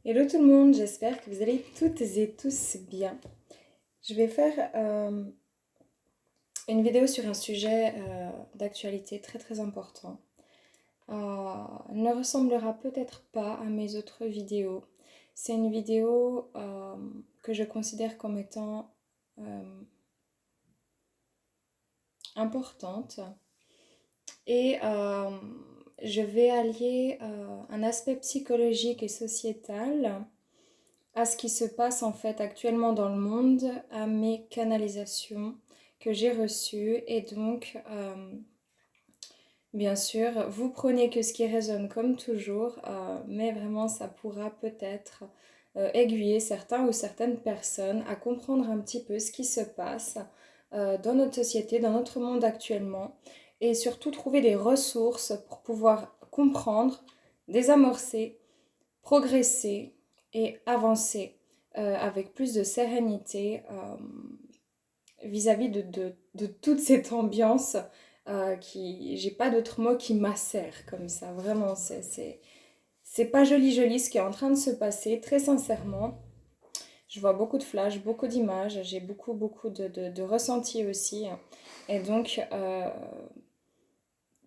Hello tout le monde, j'espère que vous allez toutes et tous bien. Je vais faire une vidéo sur un sujet d'actualité très très important. Elle ne ressemblera peut-être pas à mes autres vidéos. C'est une vidéo que je considère comme étant importante et je vais allier un aspect psychologique et sociétal à ce qui se passe en fait actuellement dans le monde, à mes canalisations que j'ai reçues. Et donc, bien sûr, vous prenez que ce qui résonne comme toujours, mais vraiment ça pourra peut-être aiguiller certains ou certaines personnes à comprendre un petit peu ce qui se passe dans notre société, dans notre monde actuellement, et surtout trouver des ressources pour pouvoir comprendre, désamorcer, progresser et avancer avec plus de sérénité vis-à-vis de toute cette ambiance qui, j'ai pas d'autre mot, qui macère comme ça. Vraiment, c'est pas joli joli ce qui est en train de se passer, très sincèrement. Je vois beaucoup de flashs, beaucoup d'images, j'ai beaucoup de ressentis aussi. Et donc,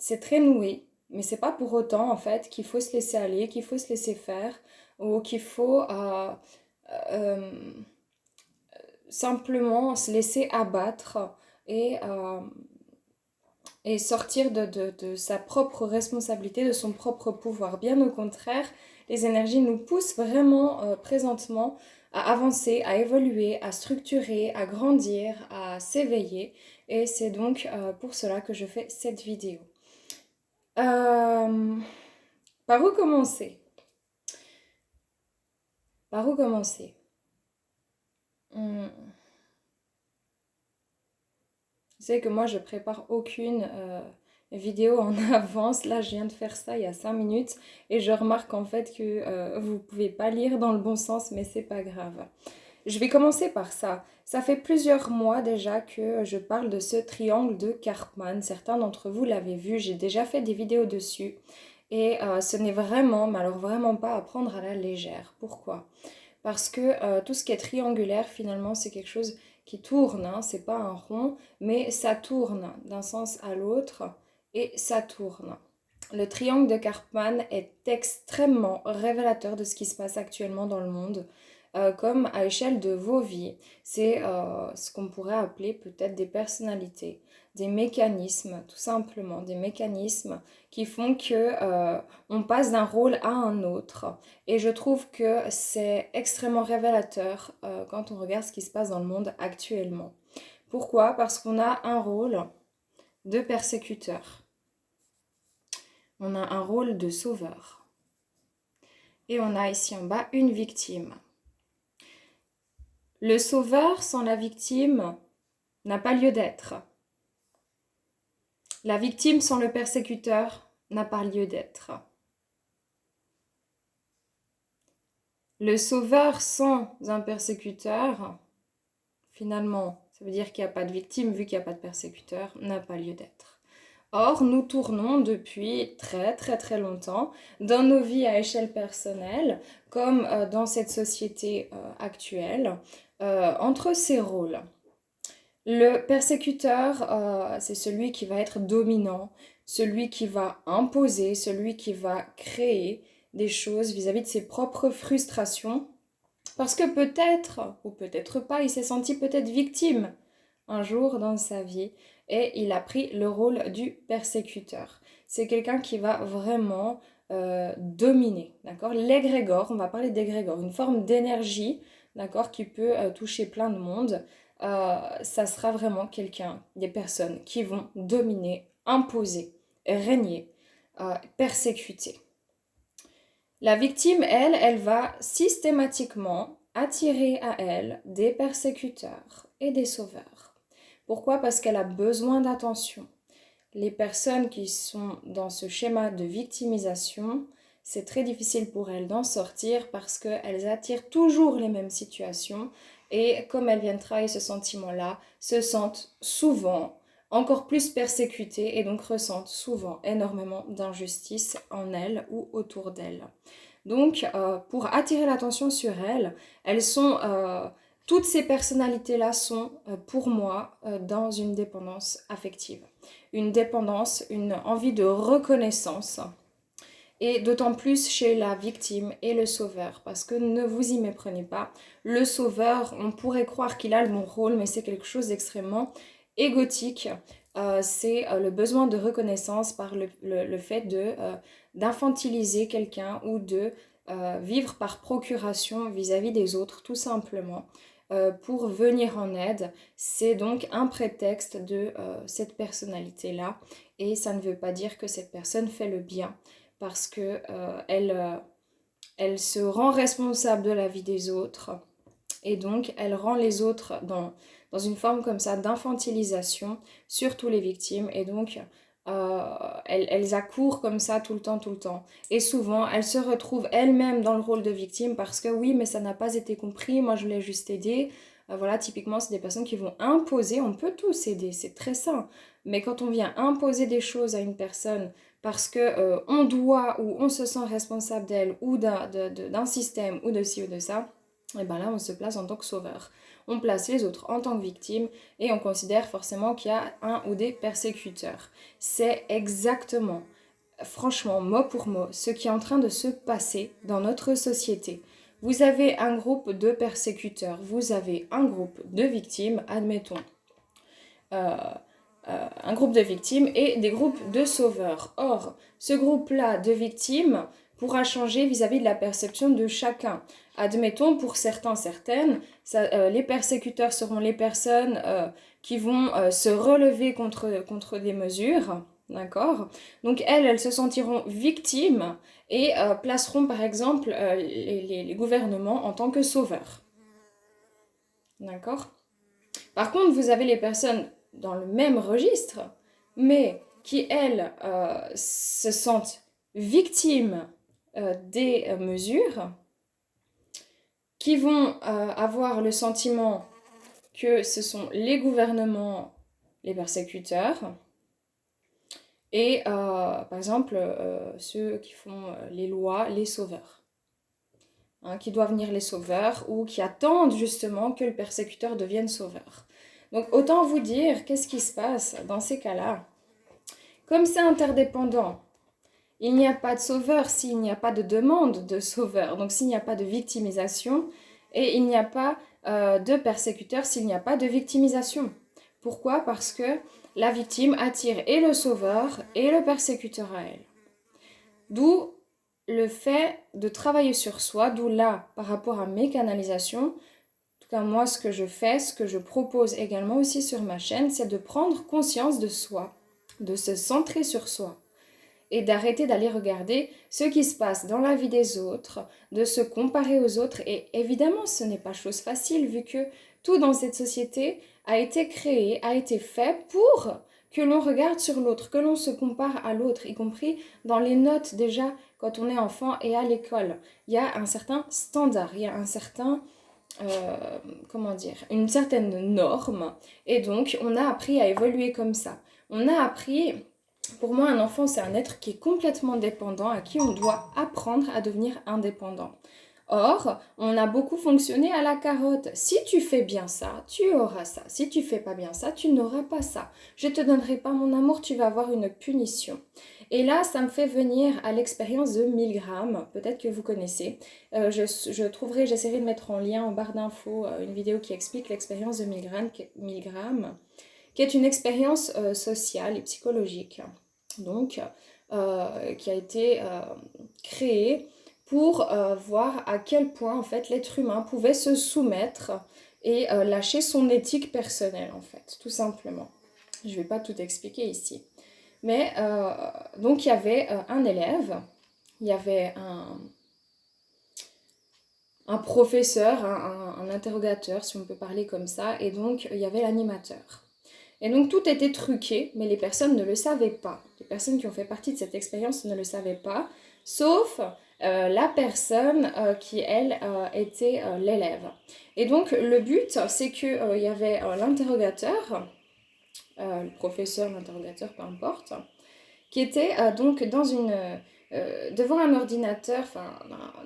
c'est très noué, mais c'est pas pour autant en fait qu'il faut se laisser aller, qu'il faut se laisser faire ou qu'il faut euh, simplement se laisser abattre et, euh, et sortir de sa propre responsabilité, de son propre pouvoir. Bien au contraire, les énergies nous poussent vraiment présentement à avancer, à évoluer, à structurer, à grandir, à s'éveiller. Et c'est donc pour cela que je fais cette vidéo. Euh, Par où commencer? Par où commencer? Hmm. Vous savez que moi, je prépare aucune vidéo en avance. Là, je viens de faire ça il y a 5 minutes et je remarque en fait que vous pouvez pas lire dans le bon sens, mais c'est pas grave. Je vais commencer par ça. Ça fait plusieurs mois déjà que je parle de ce triangle de Karpman. Certains d'entre vous l'avaient vu, j'ai déjà fait des vidéos dessus. Et ce n'est vraiment, mais alors vraiment pas à prendre à la légère. Pourquoi? Parce que tout ce qui est triangulaire, finalement, c'est quelque chose qui tourne, hein, c'est pas un rond, mais ça tourne d'un sens à l'autre et ça tourne. Le triangle de Karpman est extrêmement révélateur de ce qui se passe actuellement dans le monde, comme à l'échelle de vos vies. C'est ce qu'on pourrait appeler peut-être des personnalités, des mécanismes, tout simplement, des mécanismes qui font que on passe d'un rôle à un autre. Et je trouve que c'est extrêmement révélateur quand on regarde ce qui se passe dans le monde actuellement. Pourquoi? Parce qu'on a un rôle de persécuteur. On a un rôle de sauveur. Et on a ici en bas une victime. Le sauveur sans la victime n'a pas lieu d'être. La victime sans le persécuteur n'a pas lieu d'être. Le sauveur sans un persécuteur, finalement, ça veut dire qu'il n'y a pas de victime vu qu'il n'y a pas de persécuteur, n'a pas lieu d'être. Or, nous tournons depuis très très très longtemps dans nos vies à échelle personnelle, comme dans cette société actuelle, entre ces rôles. Le persécuteur, c'est celui qui va être dominant, celui qui va imposer, celui qui va créer des choses vis-à-vis de ses propres frustrations, parce que peut-être, ou peut-être pas, il s'est senti peut-être victime un jour dans sa vie et il a pris le rôle du persécuteur. C'est quelqu'un qui va vraiment dominer, d'accord? L'égrégore, on va parler d'égrégore, une forme d'énergie, d'accord, qui peut toucher plein de monde. Ça sera vraiment quelqu'un, des personnes qui vont dominer, imposer, régner, persécuter. La victime, elle va systématiquement attirer à elle des persécuteurs et des sauveurs. Pourquoi? Parce qu'elle a besoin d'attention. Les personnes qui sont dans ce schéma de victimisation, c'est très difficile pour elles d'en sortir parce qu'elles attirent toujours les mêmes situations et comme elles viennent travailler ce sentiment-là, se sentent souvent encore plus persécutées et donc ressentent souvent énormément d'injustice en elles ou autour d'elles. Donc, pour attirer l'attention sur elles sont... toutes ces personnalités-là sont, pour moi, dans une dépendance affective. Une dépendance, une envie de reconnaissance. Et d'autant plus chez la victime et le sauveur. Parce que ne vous y méprenez pas. Le sauveur, on pourrait croire qu'il a le bon rôle, mais c'est quelque chose d'extrêmement égotique. C'est le besoin de reconnaissance par le fait d'infantiliser quelqu'un ou de vivre par procuration vis-à-vis des autres, tout simplement. Pour venir en aide, c'est donc un prétexte de cette personnalité-là. Et ça ne veut pas dire que cette personne fait le bien parce que elle se rend responsable de la vie des autres et donc elle rend les autres dans une forme comme ça d'infantilisation, surtout les victimes, et donc elles accourent comme ça tout le temps. Et souvent, elles se retrouvent elles-mêmes dans le rôle de victime parce que oui, mais ça n'a pas été compris, moi je voulais juste aider. Voilà, typiquement, c'est des personnes qui vont imposer, on peut tous aider, c'est très sain, mais quand on vient imposer des choses à une personne parce que on doit ou on se sent responsable d'elle ou d'un système ou de ci ou de ça, et bien là on se place en tant que sauveur. On place les autres en tant que victimes et on considère forcément qu'il y a un ou des persécuteurs. C'est exactement, franchement, mot pour mot, ce qui est en train de se passer dans notre société. Vous avez un groupe de persécuteurs, vous avez un groupe de victimes, admettons. Un groupe de victimes et des groupes de sauveurs. Or, ce groupe-là de victimes pourra changer vis-à-vis de la perception de chacun. Admettons, pour certains, certaines, les persécuteurs seront les personnes qui vont se relever contre des mesures, d'accord? Donc elles se sentiront victimes et placeront par exemple les gouvernements en tant que sauveurs, d'accord? Par contre, vous avez les personnes dans le même registre, mais qui, elles, se sentent victimes des mesures, qui vont avoir le sentiment que ce sont les gouvernements les persécuteurs, et par exemple ceux qui font les lois, les sauveurs. Qui doivent venir les sauveurs ou qui attendent justement que le persécuteur devienne sauveur. Donc autant vous dire qu'est-ce qui se passe dans ces cas-là. Comme c'est interdépendant, il n'y a pas de sauveur s'il n'y a pas de demande de sauveur, donc s'il n'y a pas de victimisation, et il n'y a pas de persécuteur s'il n'y a pas de victimisation. Pourquoi? Parce que la victime attire et le sauveur et le persécuteur à elle. D'où le fait de travailler sur soi, d'où là, par rapport à mes canalisations, en tout cas moi ce que je fais, ce que je propose également aussi sur ma chaîne, c'est de prendre conscience de soi, de se centrer sur soi et d'arrêter d'aller regarder ce qui se passe dans la vie des autres, de se comparer aux autres. Et évidemment, ce n'est pas chose facile vu que tout dans cette société a été créé, a été fait pour que l'on regarde sur l'autre, que l'on se compare à l'autre, y compris dans les notes déjà quand on est enfant et à l'école. Il y a un certain standard, il y a un certain... une certaine norme, et donc on a appris à évoluer comme ça. On a appris, pour moi un enfant c'est un être qui est complètement dépendant, à qui on doit apprendre à devenir indépendant. Or, on a beaucoup fonctionné à la carotte. Si tu fais bien ça, tu auras ça. Si tu fais pas bien ça, tu n'auras pas ça. Je te donnerai pas mon amour, tu vas avoir une punition. Et là, ça me fait venir à l'expérience de Milgram, peut-être que vous connaissez. J'essaierai de mettre en lien en barre d'infos une vidéo qui explique l'expérience de Milgram, qui est une expérience sociale et psychologique, donc qui a été créée pour voir à quel point en fait l'être humain pouvait se soumettre et lâcher son éthique personnelle en fait, tout simplement. Je ne vais pas tout expliquer ici. Mais donc il y avait un élève, il y avait un professeur, un interrogateur si on peut parler comme ça, et donc il y avait l'animateur. Et donc tout était truqué, mais les personnes ne le savaient pas. Les personnes qui ont fait partie de cette expérience ne le savaient pas, sauf la personne qui, elle, était l'élève. Et donc le but, c'est qu'il y avait l'interrogateur, le professeur, l'interrogateur, peu importe, qui était donc dans devant un ordinateur, enfin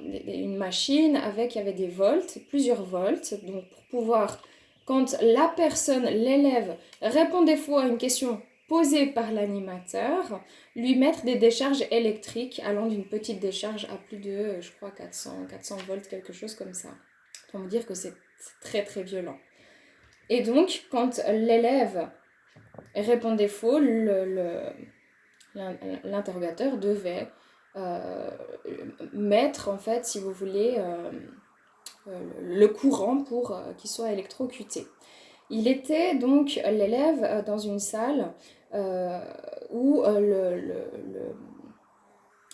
une machine il y avait des volts, plusieurs volts, donc pour pouvoir, quand la personne, l'élève, répondait faux à une question posée par l'animateur, lui mettre des décharges électriques allant d'une petite décharge à plus de, je crois, 400 volts, quelque chose comme ça. Pour me dire que c'est très très violent. Et donc, quand l'élève répondait faux, l'interrogateur devait mettre, en fait, si vous voulez, le courant pour qu'il soit électrocuté. Il était donc l'élève dans une salle où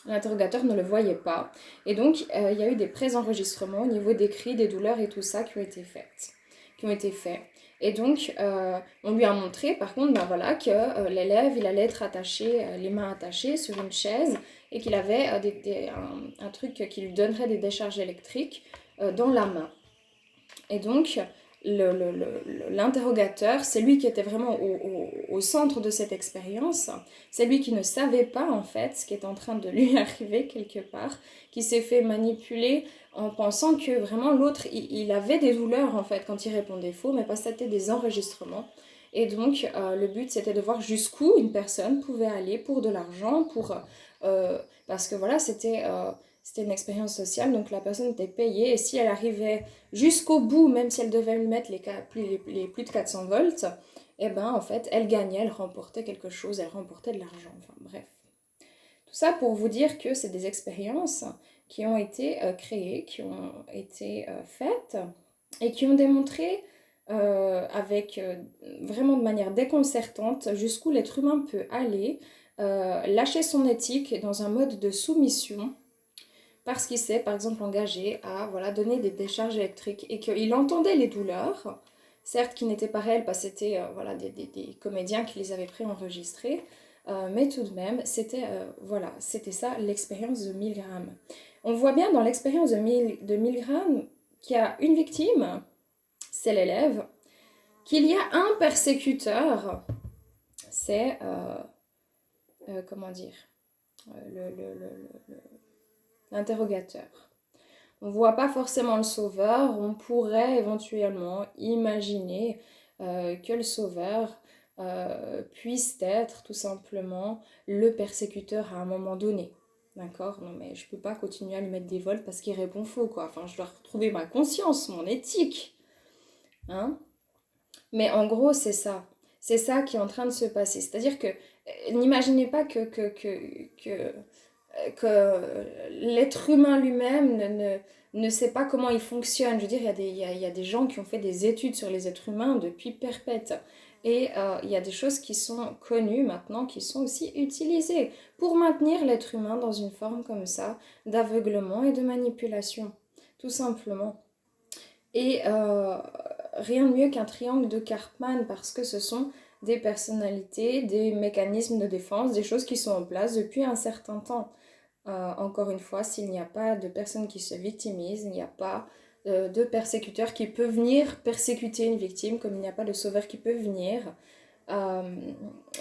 l'interrogateur ne le voyait pas. Et donc, il y a eu des pré-enregistrements au niveau des cris, des douleurs et tout ça qui ont été faits. Et donc, on lui a montré, par contre, ben voilà, que l'élève, il allait être attaché, les mains attachées sur une chaise et qu'il avait un truc qui lui donnerait des décharges électriques dans la main. Et donc, l'interrogateur, c'est lui qui était vraiment au centre de cette expérience. C'est lui qui ne savait pas, en fait, ce qui est en train de lui arriver quelque part, qui s'est fait manipuler en pensant que vraiment l'autre, il avait des douleurs, en fait, quand il répondait faux, mais parce que c'était des enregistrements. Et donc, le but, c'était de voir jusqu'où une personne pouvait aller pour de l'argent, parce que voilà, c'était une expérience sociale, donc la personne était payée, et si elle arrivait jusqu'au bout, même si elle devait lui mettre les plus de 400 volts, et ben en fait, elle gagnait, elle remportait quelque chose, elle remportait de l'argent, enfin bref. Tout ça pour vous dire que c'est des expériences qui ont été créées, qui ont été faites, et qui ont démontré avec vraiment de manière déconcertante jusqu'où l'être humain peut aller, lâcher son éthique dans un mode de soumission, parce qu'il s'est par exemple engagé à voilà, donner des décharges électriques et qu'il entendait les douleurs, certes qui n'étaient pas réelles parce que c'était voilà, des comédiens qui les avaient préenregistrés, mais tout de même c'était voilà, c'était ça l'expérience de Milgram. On voit bien dans l'expérience de Milgram qu'il y a une victime, c'est l'élève, qu'il y a un persécuteur, c'est comment dire, l'interrogateur. On ne voit pas forcément le sauveur, on pourrait éventuellement imaginer que le sauveur puisse être tout simplement le persécuteur à un moment donné. D'accord? Non mais je ne peux pas continuer à lui mettre des volts parce qu'il répond faux, quoi. Enfin, je dois retrouver ma conscience, mon éthique. Hein? Mais en gros, c'est ça. C'est ça qui est en train de se passer. C'est-à-dire que n'imaginez pas que l'être humain lui-même ne sait pas comment il fonctionne. Je veux dire, il y a des gens qui ont fait des études sur les êtres humains depuis perpète. Et il y a des choses qui sont connues maintenant, qui sont aussi utilisées pour maintenir l'être humain dans une forme comme ça, d'aveuglement et de manipulation, tout simplement. Et rien de mieux qu'un triangle de Karpman, parce que ce sont des personnalités, des mécanismes de défense, des choses qui sont en place depuis un certain temps. Encore une fois, s'il n'y a pas de personne qui se victimise, il n'y a pas de persécuteur qui peut venir persécuter une victime, comme il n'y a pas de sauveur qui peut venir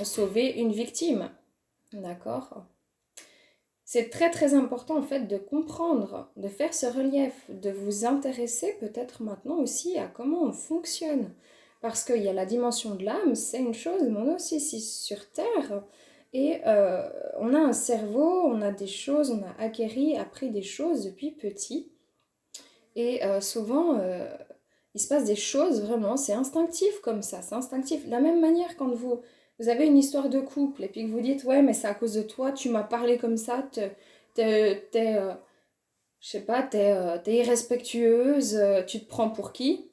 sauver une victime. D'accord? C'est très très important en fait de comprendre, de faire ce relief, de vous intéresser peut-être maintenant aussi à comment on fonctionne. Parce qu'il y a la dimension de l'âme, c'est une chose, mais on est aussi ici sur Terre. Et on a un cerveau, on a des choses, on a appris des choses depuis petit. Et souvent, il se passe des choses vraiment, c'est instinctif comme ça, c'est instinctif. De la même manière, quand vous avez une histoire de couple et puis que vous dites, ouais, mais c'est à cause de toi, tu m'as parlé comme ça, je sais pas, t'es irrespectueuse, tu te prends pour qui?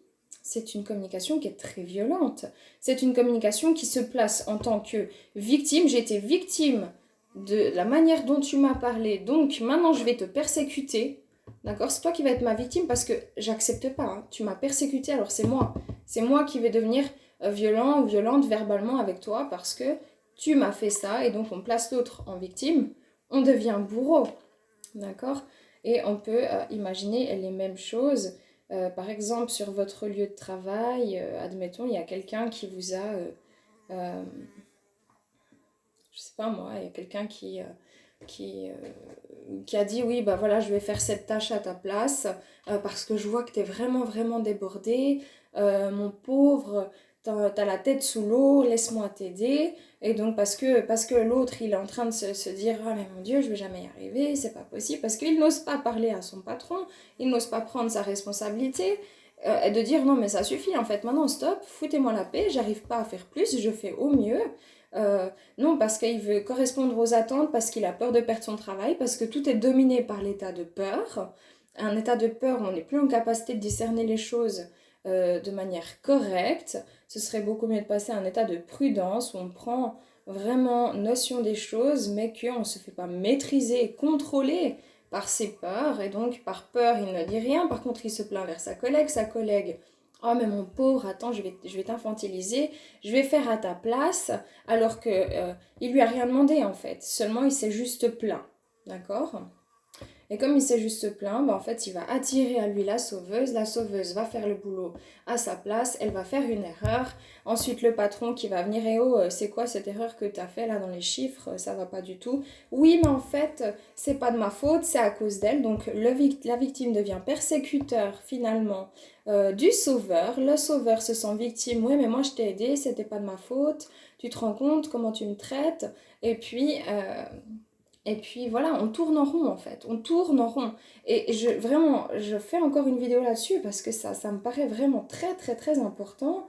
C'est une communication qui est très violente. C'est une communication qui se place en tant que victime. J'ai été victime de la manière dont tu m'as parlé, donc maintenant je vais te persécuter. D'accord? C'est toi qui vas être ma victime parce que j'accepte pas. Hein. Tu m'as persécuté, alors c'est moi. C'est moi qui vais devenir violent ou violente verbalement avec toi parce que tu m'as fait ça et donc on place l'autre en victime. On devient bourreau. D'accord? Et on peut imaginer les mêmes choses. Par exemple, sur votre lieu de travail, admettons, il y a quelqu'un qui vous a... je sais pas moi, il y a quelqu'un qui a dit oui, bah voilà, je vais faire cette tâche à ta place parce que je vois que tu es vraiment, vraiment débordé. Mon pauvre, t'as la tête sous l'eau, laisse-moi t'aider. Et donc, parce que l'autre, il est en train de se dire ah, mais mon Dieu, je vais jamais y arriver, c'est pas possible. Parce qu'il n'ose pas parler à son patron, il n'ose pas prendre sa responsabilité. Et de dire non, mais ça suffit en fait, maintenant stop, foutez-moi la paix, j'arrive pas à faire plus, je fais au mieux. Euh, non, parce qu'il veut correspondre aux attentes, parce qu'il a peur de perdre son travail, parce que tout est dominé par l'état de peur. Un état de peur où on n'est plus en capacité de discerner les choses de manière correcte. Ce serait beaucoup mieux de passer à un état de prudence où on prend vraiment notion des choses, mais qu'on ne se fait pas maîtriser et contrôler par ses peurs. Et donc, par peur, il ne dit rien. Par contre, il se plaint vers sa collègue. Sa collègue, oh, mais mon pauvre, attends, je vais t'infantiliser, je vais faire à ta place alors que il lui a rien demandé en fait, seulement il s'est juste plaint, d'accord? Et comme il s'est juste plaint, bah, en fait, il va attirer à lui la sauveuse va faire le boulot à sa place, elle va faire une erreur, ensuite le patron qui va venir, et oh, c'est quoi cette erreur que tu as fait là dans les chiffres, ça va pas du tout. Oui, mais en fait, c'est pas de ma faute, c'est à cause d'elle, donc la victime devient persécuteur finalement du sauveur, le sauveur se sent victime, oui, mais moi je t'ai aidé, c'était pas de ma faute, tu te rends compte comment tu me traites, et puis... et puis voilà, on tourne en rond en fait, on tourne en rond. Et vraiment, je fais encore une vidéo là-dessus parce que ça me paraît vraiment très très très important.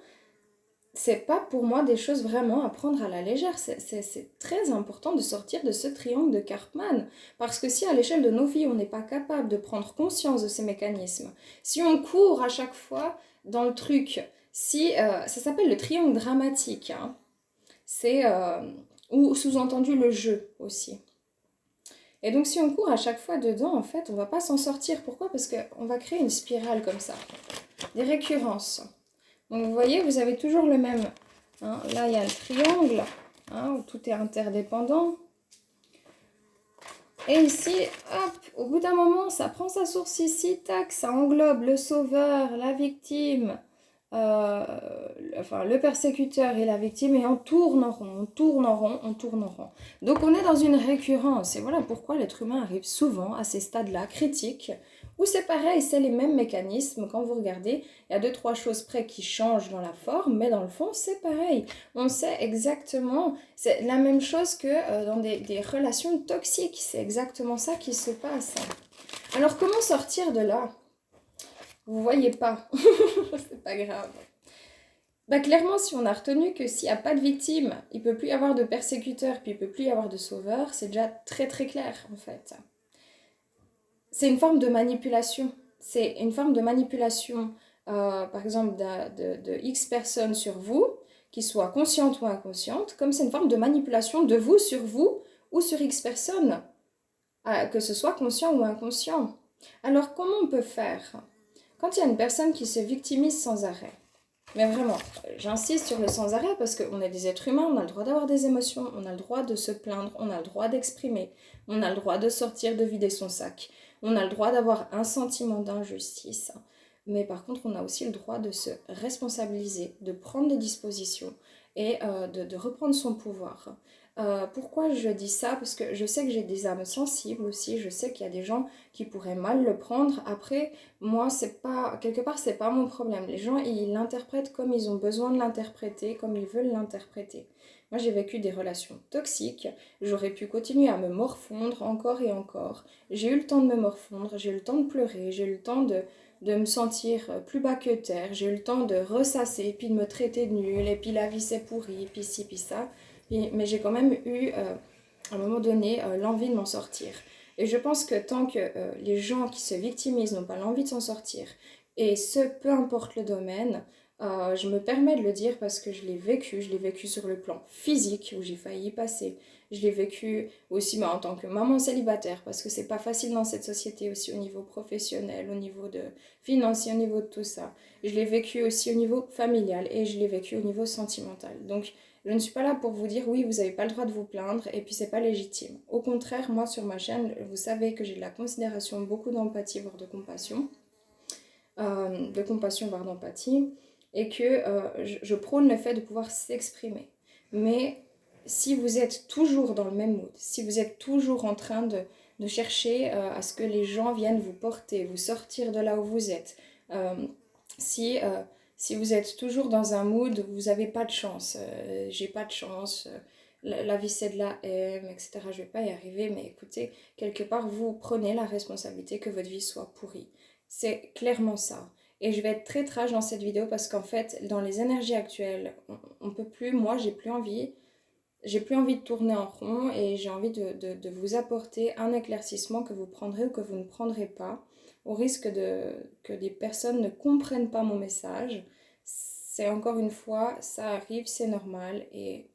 C'est pas pour moi des choses vraiment à prendre à la légère. C'est très important de sortir de ce triangle de Karpman. Parce que si à l'échelle de nos vies, on n'est pas capable de prendre conscience de ces mécanismes, si on court à chaque fois dans le truc, si ça s'appelle le triangle dramatique, hein, c'est ou sous-entendu le jeu aussi. Et donc si on court à chaque fois dedans, en fait, on va pas s'en sortir. Pourquoi? Parce qu'on va créer une spirale comme ça, des récurrences. Donc vous voyez, vous avez toujours le même. Hein. Là, il y a un triangle, hein, où tout est interdépendant. Et ici, hop, au bout d'un moment, ça prend sa source ici, tac, ça englobe le sauveur, la victime, euh, enfin le persécuteur et la victime, et on tourne en rond, on tourne en rond, on tourne en rond. Donc on est dans une récurrence, et voilà pourquoi l'être humain arrive souvent à ces stades-là critiques, où c'est pareil, c'est les mêmes mécanismes, quand vous regardez, il y a deux, trois choses près qui changent dans la forme, mais dans le fond, c'est pareil. On sait exactement, c'est la même chose que dans des relations toxiques, c'est exactement ça qui se passe. Alors comment sortir de là? Vous voyez pas, c'est pas grave. Bah clairement, si on a retenu que s'il n'y a pas de victime, il peut plus y avoir de persécuteur, puis il peut plus y avoir de sauveur, c'est déjà très très clair en fait. C'est une forme de manipulation. C'est une forme de manipulation, par exemple, de X personnes sur vous, qui soient conscientes ou inconscientes, comme c'est une forme de manipulation de vous sur vous ou sur X personnes, que ce soit conscient ou inconscient. Alors, comment on peut faire quand il y a une personne qui se victimise sans arrêt? Mais vraiment, j'insiste sur le sans arrêt parce qu'on est des êtres humains, on a le droit d'avoir des émotions, on a le droit de se plaindre, on a le droit d'exprimer, on a le droit de sortir, de vider son sac, on a le droit d'avoir un sentiment d'injustice. Mais par contre, on a aussi le droit de se responsabiliser, de prendre des dispositions et de reprendre son pouvoir. Pourquoi je dis ça? Parce que je sais que j'ai des âmes sensibles aussi, je sais qu'il y a des gens qui pourraient mal le prendre. Après, moi, c'est pas, quelque part, c'est pas mon problème. Les gens, ils l'interprètent comme ils ont besoin de l'interpréter, comme ils veulent l'interpréter. Moi, j'ai vécu des relations toxiques. J'aurais pu continuer à me morfondre encore et encore. J'ai eu le temps de me morfondre, j'ai eu le temps de pleurer, j'ai eu le temps de me sentir plus bas que terre, j'ai eu le temps de ressasser, puis de me traiter de nulle, et puis la vie c'est pourri, puis ci, puis ça. Mais j'ai quand même eu, à un moment donné, l'envie de m'en sortir. Et je pense que tant que les gens qui se victimisent n'ont pas l'envie de s'en sortir, et ce, peu importe le domaine, je me permets de le dire parce que je l'ai vécu sur le plan physique, où j'ai failli y passer. Je l'ai vécu aussi en tant que maman célibataire, parce que c'est pas facile dans cette société aussi au niveau professionnel, au niveau de financier, au niveau de tout ça. Je l'ai vécu aussi au niveau familial, et je l'ai vécu au niveau sentimental. Donc, je ne suis pas là pour vous dire oui, vous n'avez pas le droit de vous plaindre et puis c'est pas légitime. Au contraire, moi sur ma chaîne, vous savez que j'ai de la considération, beaucoup d'empathie, voire de compassion, voire d'empathie, et que je prône le fait de pouvoir s'exprimer. Mais si vous êtes toujours dans le même mood, si vous êtes toujours en train de chercher à ce que les gens viennent vous porter, vous sortir de là où vous êtes, euh, si, euh, si vous êtes toujours dans un mood où vous n'avez pas de chance, j'ai pas de chance, la vie c'est de la haine, etc. Je vais pas y arriver, mais écoutez, quelque part vous prenez la responsabilité que votre vie soit pourrie. C'est clairement ça. Et je vais être très trash dans cette vidéo parce qu'en fait, dans les énergies actuelles, on peut plus, moi j'ai plus envie de tourner en rond et j'ai envie de vous apporter un éclaircissement que vous prendrez ou que vous ne prendrez pas, au risque que des personnes ne comprennent pas mon message. C'est encore une fois, ça arrive, c'est normal et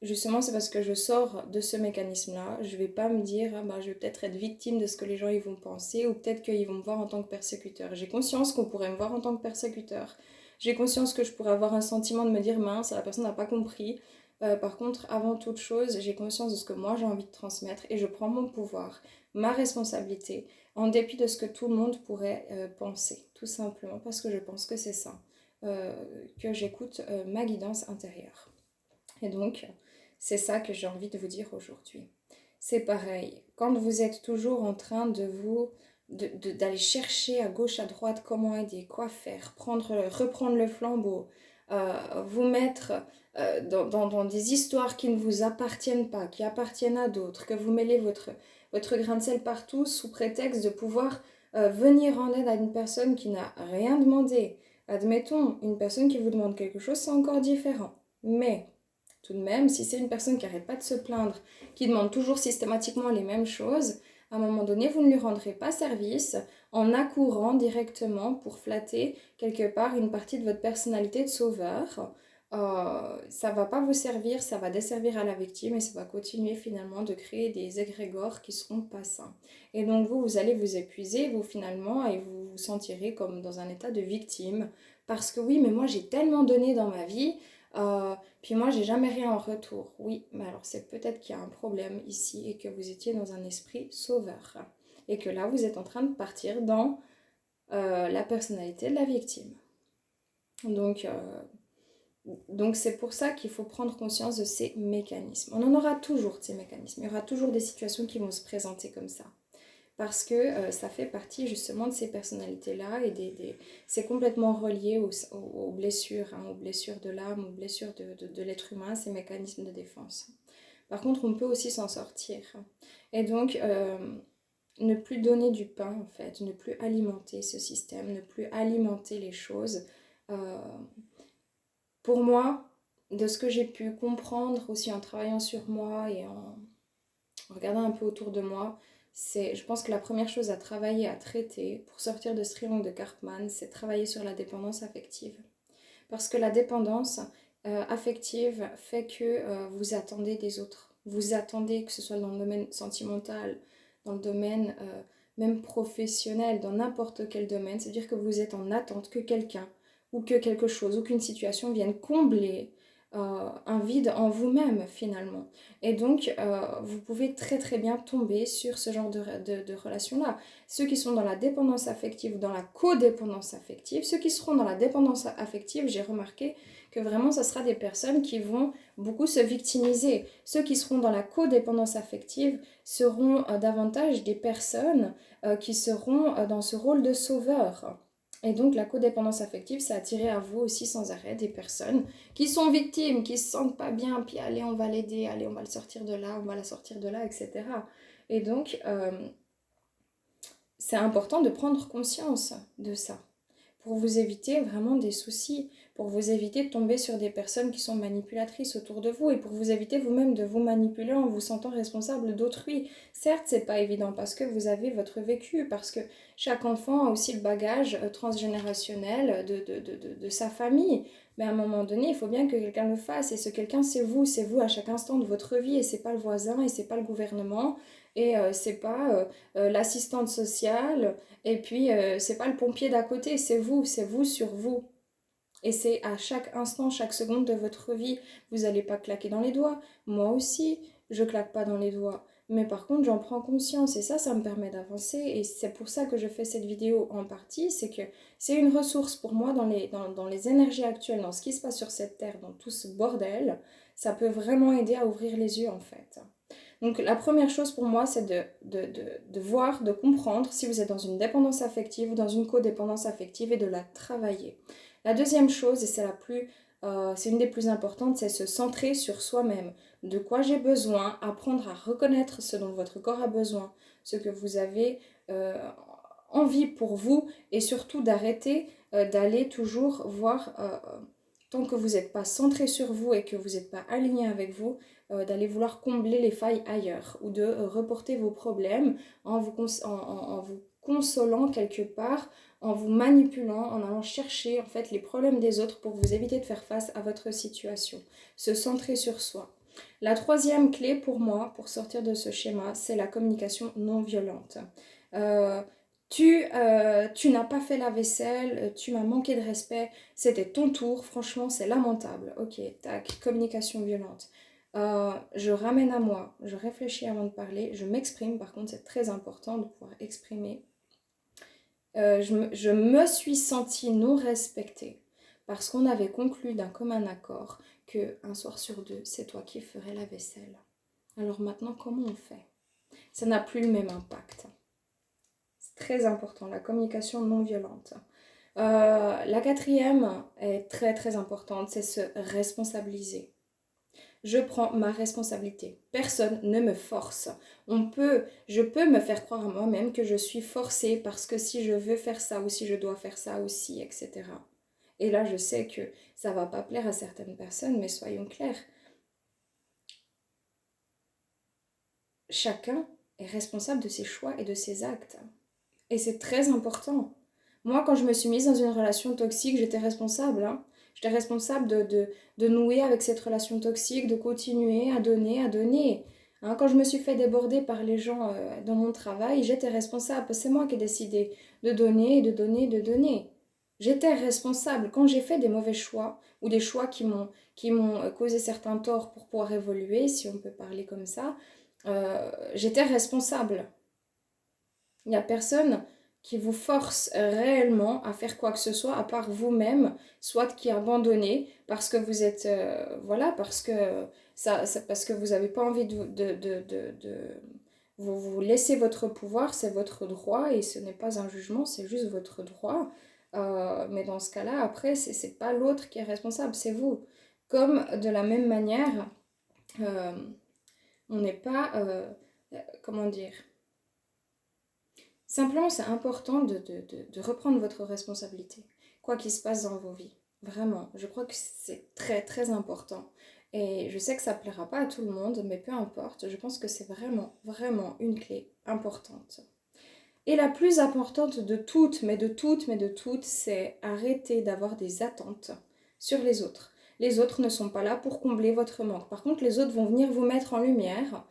justement c'est parce que je sors de ce mécanisme-là, je vais pas me dire ah bah, je vais peut-être être victime de ce que les gens ils vont penser ou peut-être qu'ils vont me voir en tant que persécuteur. J'ai conscience qu'on pourrait me voir en tant que persécuteur. J'ai conscience que je pourrais avoir un sentiment de me dire mince, la personne n'a pas compris. Par contre, avant toute chose, j'ai conscience de ce que moi j'ai envie de transmettre et je prends mon pouvoir, ma responsabilité, en dépit de ce que tout le monde pourrait penser, tout simplement parce que je pense que c'est ça, que j'écoute ma guidance intérieure. Et donc, c'est ça que j'ai envie de vous dire aujourd'hui. C'est pareil, quand vous êtes toujours en train d'aller chercher à gauche, à droite comment aider, quoi faire, reprendre le flambeau, vous mettre dans des histoires qui ne vous appartiennent pas, qui appartiennent à d'autres, que vous mêlez votre grain de sel partout sous prétexte de pouvoir venir en aide à une personne qui n'a rien demandé. Admettons, une personne qui vous demande quelque chose, c'est encore différent. Mais tout de même, si c'est une personne qui n'arrête pas de se plaindre, qui demande toujours systématiquement les mêmes choses, à un moment donné, vous ne lui rendrez pas service en accourant directement pour flatter quelque part une partie de votre personnalité de sauveur. Ça va pas vous servir, ça va desservir à la victime et ça va continuer finalement de créer des égrégores qui seront pas sains. Et donc vous allez vous épuiser, vous finalement, et vous vous sentirez comme dans un état de victime. Parce que oui, mais moi j'ai tellement donné dans ma vie, puis moi, j'ai jamais rien en retour. Oui, mais alors c'est peut-être qu'il y a un problème ici et que vous étiez dans un esprit sauveur. Et que là, vous êtes en train de partir dans la personnalité de la victime. Donc c'est pour ça qu'il faut prendre conscience de ces mécanismes. On en aura toujours de ces mécanismes. Il y aura toujours des situations qui vont se présenter comme ça. Parce que ça fait partie justement de ces personnalités-là et c'est complètement relié aux blessures, hein, aux blessures de l'âme, aux blessures de l'être humain, ces mécanismes de défense. Par contre, on peut aussi s'en sortir. Et donc, ne plus donner du pain, en fait, ne plus alimenter ce système, ne plus alimenter les choses. Euh, pour moi, de ce que j'ai pu comprendre aussi en travaillant sur moi et en regardant un peu autour de moi, je pense que la première chose à travailler, à traiter pour sortir de ce triangle de Karpman, c'est travailler sur la dépendance affective. Parce que la dépendance affective fait que vous attendez des autres. Vous attendez que ce soit dans le domaine sentimental, dans le domaine même professionnel, dans n'importe quel domaine. C'est-à-dire que vous êtes en attente que quelqu'un ou que quelque chose ou qu'une situation vienne combler un vide en vous-même finalement. Et donc, vous pouvez très très bien tomber sur ce genre de relation-là. Ceux qui sont dans la dépendance affective ou dans la codépendance affective, ceux qui seront dans la dépendance affective, j'ai remarqué que vraiment, ce sera des personnes qui vont beaucoup se victimiser. Ceux qui seront dans la codépendance affective seront davantage des personnes qui seront dans ce rôle de sauveur. Et donc la codépendance affective, c'est attirer à vous aussi sans arrêt des personnes qui sont victimes, qui se sentent pas bien, puis allez, on va l'aider, allez, on va le sortir de là, on va la sortir de là, etc. Et donc, c'est important de prendre conscience de ça pour vous éviter vraiment des soucis, pour vous éviter de tomber sur des personnes qui sont manipulatrices autour de vous et pour vous éviter vous-même de vous manipuler en vous sentant responsable d'autrui. Certes, c'est pas évident parce que vous avez votre vécu, parce que chaque enfant a aussi le bagage transgénérationnel de sa famille. Mais à un moment donné, il faut bien que quelqu'un le fasse. Et ce quelqu'un, c'est vous à chaque instant de votre vie. Et c'est pas le voisin, et c'est pas le gouvernement, et c'est pas l'assistante sociale, et puis c'est pas le pompier d'à côté, c'est vous sur vous. Et c'est à chaque instant, chaque seconde de votre vie. Vous n'allez pas claquer dans les doigts. Moi aussi, je claque pas dans les doigts. Mais par contre, j'en prends conscience et ça me permet d'avancer. Et c'est pour ça que je fais cette vidéo en partie. C'est que c'est une ressource pour moi dans les énergies actuelles, dans ce qui se passe sur cette terre, dans tout ce bordel. Ça peut vraiment aider à ouvrir les yeux en fait. Donc la première chose pour moi, c'est de voir, de comprendre si vous êtes dans une dépendance affective ou dans une codépendance affective et de la travailler. La deuxième chose, et c'est une des plus importantes, c'est se centrer sur soi-même. De quoi j'ai besoin, apprendre à reconnaître ce dont votre corps a besoin, ce que vous avez envie pour vous et surtout d'arrêter d'aller toujours voir, tant que vous n'êtes pas centré sur vous et que vous n'êtes pas aligné avec vous, d'aller vouloir combler les failles ailleurs ou de reporter vos problèmes en vous consolant quelque part, en vous manipulant, en allant chercher en fait les problèmes des autres pour vous éviter de faire face à votre situation. Se centrer sur soi. La troisième clé pour moi, pour sortir de ce schéma, c'est la communication non violente. Tu n'as pas fait la vaisselle, tu m'as manqué de respect, c'était ton tour, franchement c'est lamentable. Ok, tac, communication violente. Je ramène à moi, je réfléchis avant de parler, je m'exprime, par contre c'est très important de pouvoir exprimer. Je me suis sentie non respectée parce qu'on avait conclu d'un commun accord que un soir sur deux, c'est toi qui ferais la vaisselle. Alors maintenant, comment on fait? Ça n'a plus le même impact. C'est très important, la communication non violente. La quatrième est très très importante, c'est se responsabiliser. Je prends ma responsabilité. Personne ne me force. Je peux me faire croire à moi-même que je suis forcée parce que si je veux faire ça ou si je dois faire ça aussi, etc. Et là, je sais que ça va pas plaire à certaines personnes, mais soyons clairs. Chacun est responsable de ses choix et de ses actes. Et c'est très important. Moi, quand je me suis mise dans une relation toxique, j'étais responsable. Hein. J'étais responsable de nouer avec cette relation toxique, de continuer à donner, à donner. Hein, quand je me suis fait déborder par les gens dans mon travail, j'étais responsable. C'est moi qui ai décidé de donner, de donner, de donner. J'étais responsable. Quand j'ai fait des mauvais choix, ou des choix qui m'ont causé certains torts pour pouvoir évoluer, si on peut parler comme ça, j'étais responsable. Il n'y a personne qui vous force réellement à faire quoi que ce soit à part vous-même, soit qui abandonnez parce que vous êtes voilà, parce que parce que vous n'avez pas envie vous laissez votre pouvoir, c'est votre droit et ce n'est pas un jugement, c'est juste votre droit. Mais dans ce cas-là, après, c'est pas l'autre qui est responsable, c'est vous. Comme de la même manière, euh, on n'est pas comment dire. Simplement, c'est important de reprendre votre responsabilité, quoi qu'il se passe dans vos vies. Vraiment, je crois que c'est très très important. Et je sais que ça ne plaira pas à tout le monde, mais peu importe, je pense que c'est vraiment vraiment une clé importante. Et la plus importante de toutes, mais de toutes, mais de toutes, c'est arrêter d'avoir des attentes sur les autres. Les autres ne sont pas là pour combler votre manque. Par contre, les autres vont venir vous mettre en lumière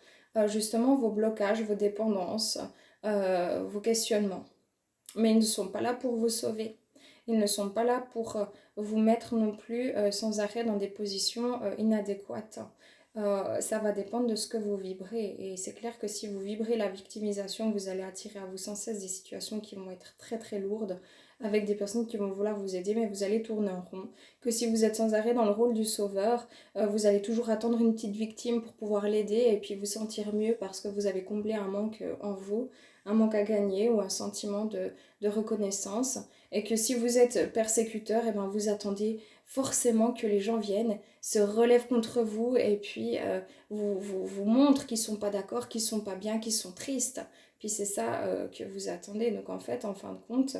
justement vos blocages, vos dépendances, vos questionnements. Mais ils ne sont pas là pour vous sauver. Ils ne sont pas là pour vous mettre non plus sans arrêt dans des positions inadéquates. Ça va dépendre de ce que vous vibrez. Et c'est clair que si vous vibrez la victimisation, vous allez attirer à vous sans cesse des situations qui vont être très très lourdes, avec des personnes qui vont vouloir vous aider, mais vous allez tourner en rond. Que si vous êtes sans arrêt dans le rôle du sauveur, vous allez toujours attendre une petite victime pour pouvoir l'aider et puis vous sentir mieux parce que vous avez comblé un manque en vous, un manque à gagner ou un sentiment de reconnaissance. Et que si vous êtes persécuteur, et ben vous attendez forcément que les gens viennent, se relèvent contre vous et puis vous montrent qu'ils sont pas d'accord, qu'ils sont pas bien, qu'ils sont tristes. Puis c'est ça que vous attendez. Donc en fait, en fin de compte,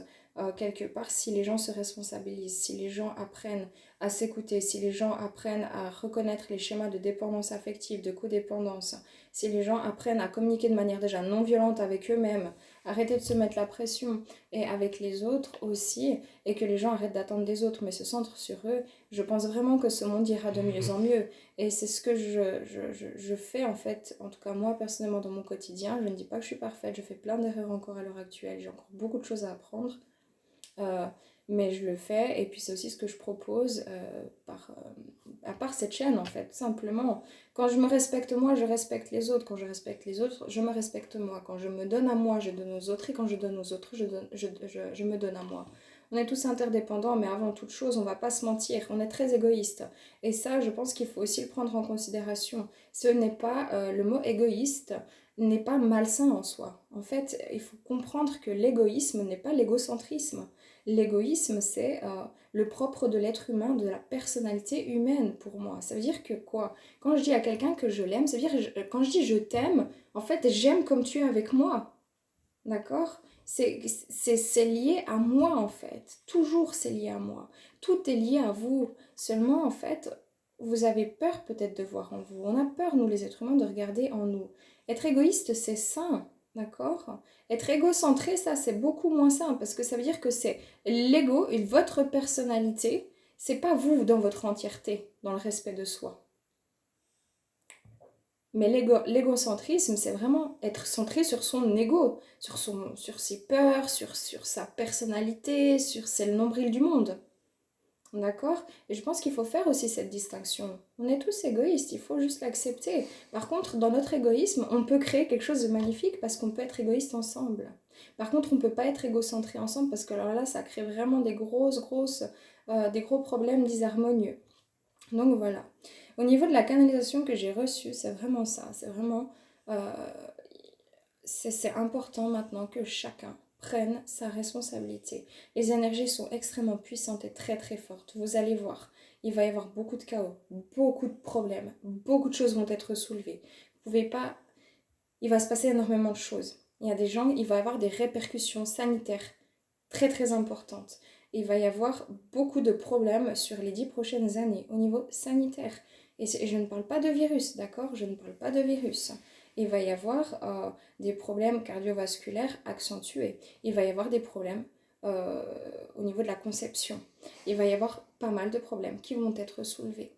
quelque part, si les gens se responsabilisent, si les gens apprennent à s'écouter, si les gens apprennent à reconnaître les schémas de dépendance affective, de codépendance, si les gens apprennent à communiquer de manière déjà non violente avec eux-mêmes, arrêter de se mettre la pression et avec les autres aussi, et que les gens arrêtent d'attendre des autres mais se centrent sur eux, je pense vraiment que ce monde ira de mieux en mieux. Et c'est ce que je fais en fait, en tout cas moi personnellement dans mon quotidien. Je ne dis pas que je suis parfaite, je fais plein d'erreurs encore à l'heure actuelle, j'ai encore beaucoup de choses à apprendre. Euh, mais je le fais et puis c'est aussi ce que je propose à part cette chaîne en fait, simplement. Quand je me respecte moi, je respecte les autres. Quand je respecte les autres, je me respecte moi. Quand je me donne à moi, je donne aux autres. Et quand je donne aux autres, je me donne à moi. On est tous interdépendants, mais avant toute chose, on va pas se mentir, on est très égoïste. Et ça, je pense qu'il faut aussi le prendre en considération. Ce n'est pas, le mot égoïste n'est pas malsain en soi. En fait, il faut comprendre que l'égoïsme n'est pas l'égocentrisme. L'égoïsme, c'est le propre de l'être humain, de la personnalité humaine pour moi. Ça veut dire que quoi? Quand je dis à quelqu'un que je l'aime, ça veut dire quand je dis je t'aime, en fait, j'aime comme tu es avec moi. D'accord? C'est lié à moi en fait. Toujours c'est lié à moi. Tout est lié à vous. Seulement en fait, vous avez peur peut-être de voir en vous. On a peur, nous les êtres humains, de regarder en nous. Être égoïste, c'est sain. D'accord? Être égocentré, ça c'est beaucoup moins sain parce que ça veut dire que c'est l'ego et votre personnalité. C'est pas vous dans votre entièreté, dans le respect de soi. Mais l'égocentrisme, c'est vraiment être centré sur son ego, sur ses peurs, sur sa personnalité, c'est le nombril du monde. D'accord? Et je pense qu'il faut faire aussi cette distinction. On est tous égoïstes, il faut juste l'accepter. Par contre, dans notre égoïsme, on peut créer quelque chose de magnifique parce qu'on peut être égoïste ensemble. Par contre, on ne peut pas être égocentré ensemble parce que alors là, ça crée vraiment des gros problèmes disharmonieux. Donc voilà. Au niveau de la canalisation que j'ai reçue, c'est vraiment ça. C'est vraiment... euh, c'est important maintenant que chacun prenne sa responsabilité. Les énergies sont extrêmement puissantes et très très fortes. Vous allez voir, il va y avoir beaucoup de chaos, beaucoup de problèmes, beaucoup de choses vont être soulevées. Vous pouvez pas... Il va se passer énormément de choses. Il y a des gens, il va y avoir des répercussions sanitaires très très importantes. Il va y avoir beaucoup de problèmes sur les 10 prochaines années au niveau sanitaire. Et je ne parle pas de virus, d'accord? Je ne parle pas de virus. Il va y avoir des problèmes cardiovasculaires accentués. Il va y avoir des problèmes au niveau de la conception. Il va y avoir pas mal de problèmes qui vont être soulevés.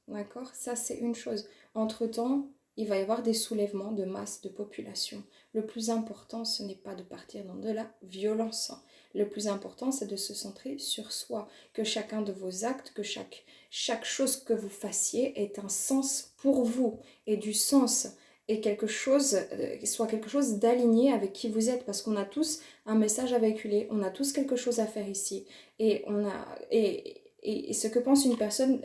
D'accord? Ça, c'est une chose. Entre-temps, il va y avoir des soulèvements de masse de population. Le plus important, ce n'est pas de partir dans de la violence. Le plus important, c'est de se centrer sur soi. Que chacun de vos actes, que chaque chose que vous fassiez ait un sens pour vous et du sens et soit quelque chose d'aligné avec qui vous êtes, parce qu'on a tous un message à véhiculer, on a tous quelque chose à faire ici, et ce que pense une personne,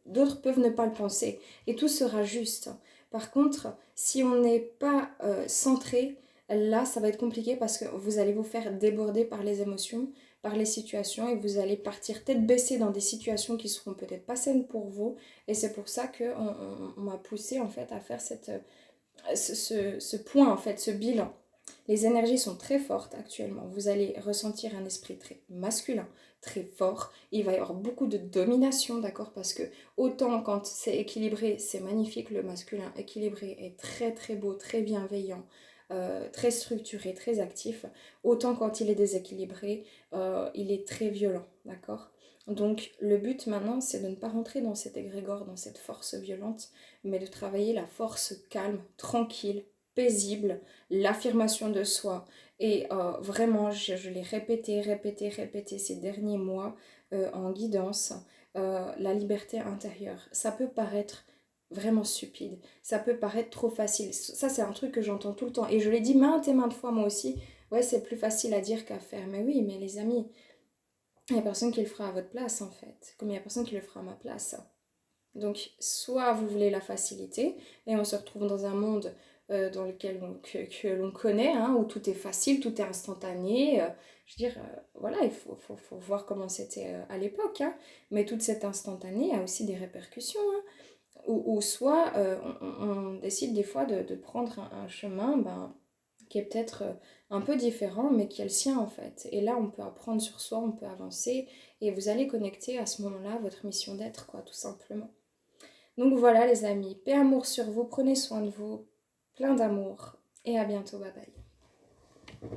d'autres peuvent ne pas le penser, et tout sera juste. Par contre, si on n'est pas centré, là ça va être compliqué parce que vous allez vous faire déborder par les émotions, par les situations, et vous allez partir tête baissée dans des situations qui seront peut-être pas saines pour vous, et c'est pour ça qu'on m'a poussé en fait à faire ce point, en fait, ce bilan. Les énergies sont très fortes actuellement. Vous allez ressentir un esprit très masculin, très fort. Il va y avoir beaucoup de domination, d'accord? Parce que autant quand c'est équilibré, c'est magnifique, le masculin équilibré est très très beau, très bienveillant, très structuré, très actif. Autant quand il est déséquilibré, il est très violent, d'accord? Donc le but maintenant, c'est de ne pas rentrer dans cet égrégore, dans cette force violente, mais de travailler la force calme, tranquille, paisible, l'affirmation de soi. Et vraiment, je l'ai répété ces derniers mois en guidance, la liberté intérieure. Ça peut paraître vraiment stupide, ça peut paraître trop facile. Ça, c'est un truc que j'entends tout le temps. Et je l'ai dit maintes et maintes fois moi aussi. Ouais, c'est plus facile à dire qu'à faire. Mais oui, mais les amis, il n'y a personne qui le fera à votre place en fait. Comme il n'y a personne qui le fera à ma place. Donc, soit vous voulez la facilité, et on se retrouve dans un monde dans lequel que l'on connaît, hein, où tout est facile, tout est instantané. Je veux dire, voilà, il faut voir comment c'était à l'époque. Hein, mais toute cette instantanée a aussi des répercussions. Hein, ou soit on décide des fois de prendre un chemin qui est peut-être un peu différent, mais qui est le sien en fait. Et là, on peut apprendre sur soi, on peut avancer, et vous allez connecter à ce moment-là votre mission d'être, quoi, tout simplement. Donc voilà les amis, paix amour sur vous, prenez soin de vous, plein d'amour et à bientôt, bye bye.